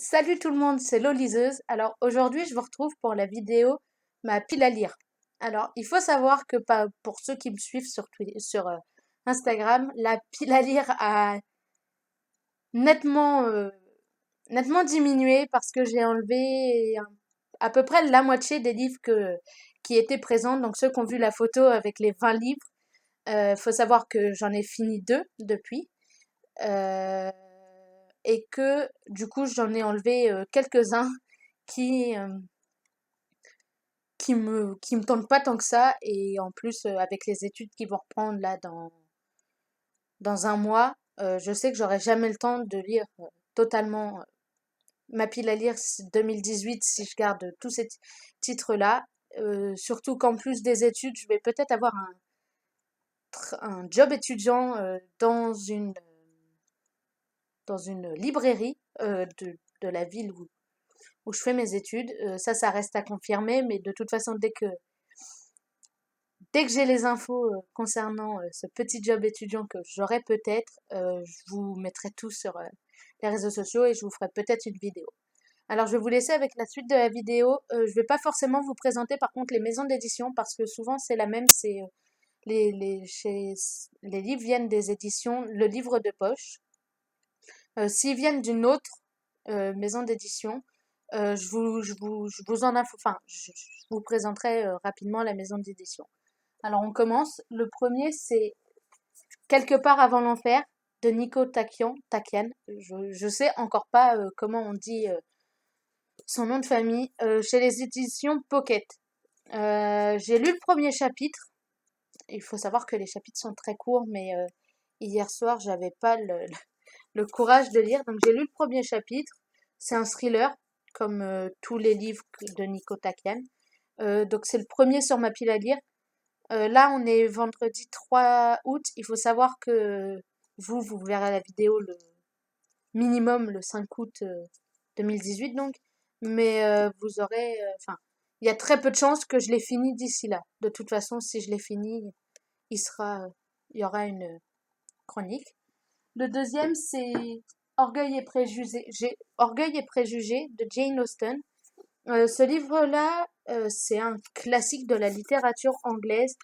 Salut tout le monde, c'est Loliseuse. Alors aujourd'hui, je vous retrouve pour la vidéo ma pile à lire. Alors, il faut savoir que pour ceux qui me suivent sur Instagram, la pile à lire a nettement nettement diminué parce que j'ai enlevé à peu près la moitié des livres qui étaient présents. Donc ceux qui ont vu la photo avec les 20 livres, faut savoir que j'en ai fini deux depuis. euh, et que du coup j'en ai enlevé quelques-uns qui euh, qui me tentent pas tant que ça, et en plus avec les études qui vont reprendre là dans un mois, je sais que j'aurai jamais le temps de lire totalement ma pile à lire 2018 si je garde tous ces titres là. Surtout qu'en plus des études, je vais peut-être avoir un job étudiant dans une librairie de la ville où je fais mes études. Ça reste à confirmer, mais de toute façon, dès que j'ai les infos concernant ce petit job étudiant que j'aurai peut-être, je vous mettrai tout sur les réseaux sociaux et je vous ferai peut-être une vidéo. Alors, je vais vous laisser avec la suite de la vidéo. Je vais pas forcément vous présenter par contre les maisons d'édition parce que souvent c'est la même, c'est les livres viennent des éditions Le Livre de Poche. S'ils viennent d'une autre maison d'édition, je vous je vous présenterai rapidement la maison d'édition. Alors on commence. Le premier c'est Quelque part avant l'enfer de Nico Takian. Je sais encore pas comment on dit son nom de famille. Chez les éditions Pocket. J'ai lu le premier chapitre. Il faut savoir que les chapitres sont très courts, mais hier soir j'avais pas le courage de lire, donc j'ai lu le premier chapitre. C'est un thriller, comme tous les livres de Nico Takian. Donc c'est le premier sur ma pile à lire. Là, on est vendredi 3 août. Il faut savoir que vous verrez la vidéo le minimum le 5 août 2018 donc. Mais vous aurez, enfin, il y a très peu de chances que je l'ai fini d'ici là. De toute façon, si je l'ai fini, il y aura une chronique. Le deuxième, c'est Orgueil et préjugés de Jane Austen. Ce livre-là, c'est un classique de la littérature anglaise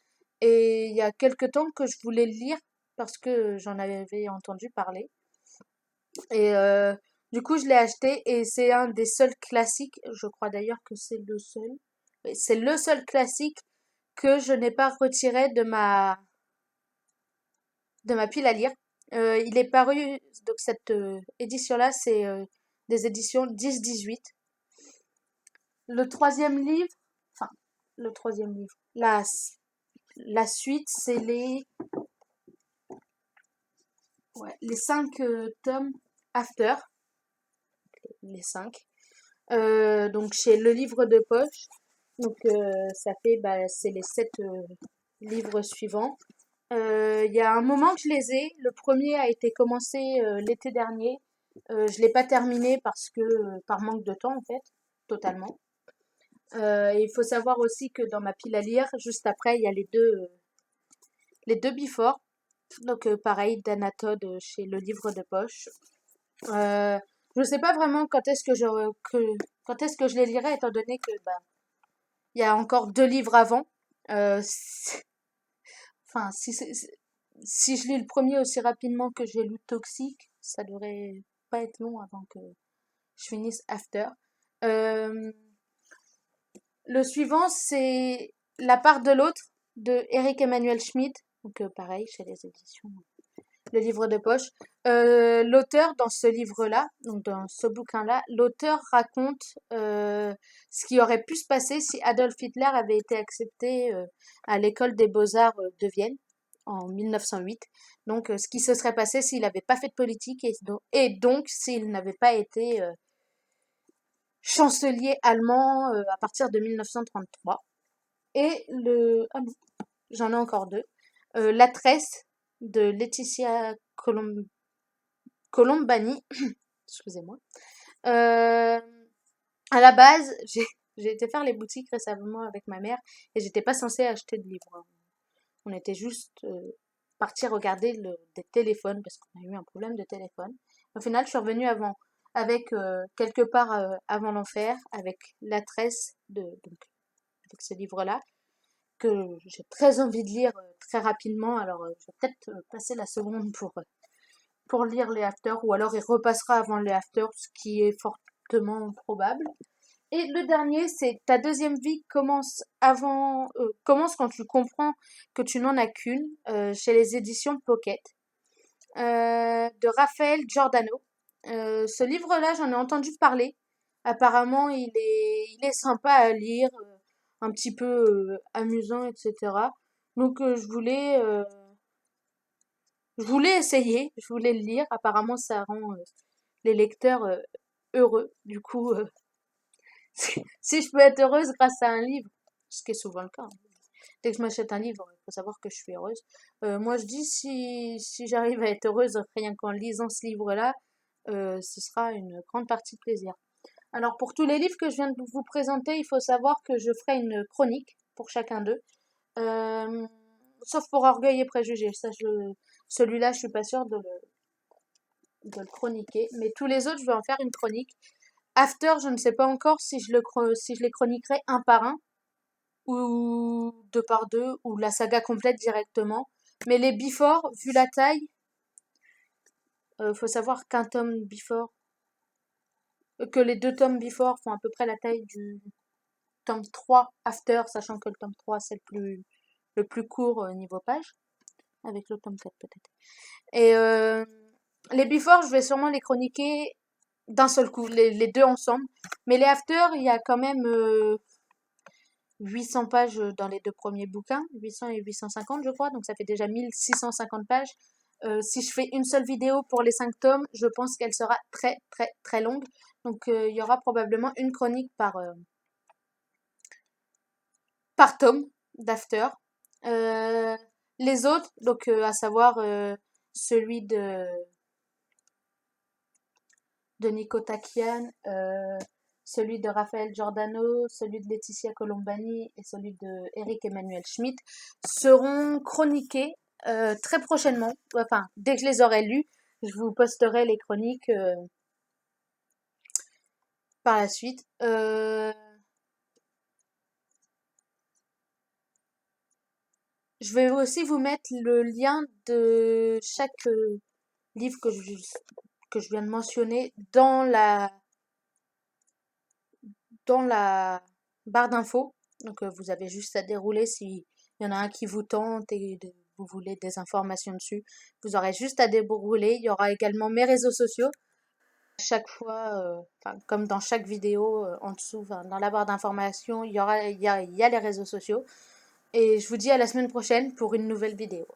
et il y a quelque temps que je voulais le lire parce que j'en avais entendu parler. Et du coup, je l'ai acheté et c'est un des seuls classiques, je crois d'ailleurs que c'est le seul. Oui, c'est le seul classique que je n'ai pas retiré de ma pile à lire. Il est paru, donc cette édition-là, c'est des éditions 10-18. Le troisième livre, enfin, le troisième livre, la suite, c'est les 5 tomes After, les 5. Donc, chez Le Livre de Poche. Donc, ça fait, c'est les 7 livres suivants. Il y a un moment que je les ai. Le premier a été commencé l'été dernier. Je l'ai pas terminé parce que, par manque de temps, en fait, totalement. Il faut savoir aussi que dans ma pile à lire, juste après, il y a les deux Before. Donc pareil, d'Anatode chez Le Livre de Poche. Euh, je sais pas vraiment quand est-ce que je les lirai, étant donné que il y a encore deux livres avant. Enfin, si je lis le premier aussi rapidement que j'ai lu Toxique, ça devrait pas être long avant que je finisse After. Euh, le suivant, c'est La part de l'autre de Eric Emmanuel Schmidt. Donc pareil, chez les éditions Le Livre de Poche. L'auteur dans ce livre-là, donc dans ce bouquin-là, l'auteur raconte ce qui aurait pu se passer si Adolf Hitler avait été accepté à l'école des beaux-arts de Vienne en 1908. Donc ce qui se serait passé s'il n'avait pas fait de politique et donc s'il n'avait pas été chancelier allemand à partir de 1933. Et ah non, j'en ai encore deux. La tresse de Laetitia Colombani, excusez-moi. Euh, à la base, j'ai été faire les boutiques récemment avec ma mère et j'étais pas censée acheter de livres. On était juste parti regarder des téléphones parce qu'on a eu un problème de téléphone. Au final, je suis revenue avant. avec Quelque part avant l'enfer, avec la tresse donc, avec ce livre-là, que j'ai très envie de lire très rapidement. Alors, je vais peut-être passer la seconde pour lire les After, ou alors il repassera avant les After, ce qui est fortement probable. Et le dernier, c'est Ta deuxième vie commence quand tu comprends que tu n'en as qu'une, chez les éditions Pocket, de Raphaël Giordano. Ce livre-là, j'en ai entendu parler. Apparemment, il est sympa à lire, un petit peu amusant, etc. Donc, je voulais essayer, je voulais le lire. Apparemment, ça rend les lecteurs heureux. Du coup, si je peux être heureuse grâce à un livre, ce qui est souvent le cas, hein. Dès que je m'achète un livre, il faut savoir que je suis heureuse. Moi, je dis si j'arrive à être heureuse rien qu'en lisant ce livre-là, ce sera une grande partie de plaisir. Alors, pour tous les livres que je viens de vous présenter, il faut savoir que je ferai une chronique pour chacun d'eux. Euh, Sauf pour Orgueil et Préjugés. Celui-là, je suis pas sûre de le chroniquer. Mais tous les autres, je vais en faire une chronique. After, je ne sais pas encore si je les chroniquerai un par un, ou deux par deux, ou la saga complète directement. Mais les Before, vu la taille, faut savoir qu'un tome Before, que les deux tomes Before font à peu près la taille du tome 3 After, sachant que le tome 3 c'est le plus court niveau page, avec le tome 4 peut-être. Et les Before, je vais sûrement les chroniquer d'un seul coup, les deux ensemble. Mais les After, il y a quand même 800 pages dans les deux premiers bouquins, 800 et 850 je crois, donc ça fait déjà 1650 pages. Si je fais une seule vidéo pour les 5 tomes, je pense qu'elle sera très très très longue. Donc il y aura probablement une chronique par tome d'After. Euh, les autres, donc à savoir celui de Nico Takian, celui de Raphaël Giordano, celui de Laetitia Colombani et celui de Eric Emmanuel Schmitt, seront chroniqués très prochainement. Enfin, dès que je les aurai lus, je vous posterai les chroniques par la suite. Je vais aussi vous mettre le lien de chaque livre que je viens de mentionner dans la barre d'infos. Donc vous avez juste à dérouler s'il y en a un qui vous tente et vous voulez des informations dessus. Vous aurez juste à dérouler. Il y aura également mes réseaux sociaux. Chaque fois, comme dans chaque vidéo, en dessous, dans la barre d'informations, il y a les réseaux sociaux. Et je vous dis à la semaine prochaine pour une nouvelle vidéo.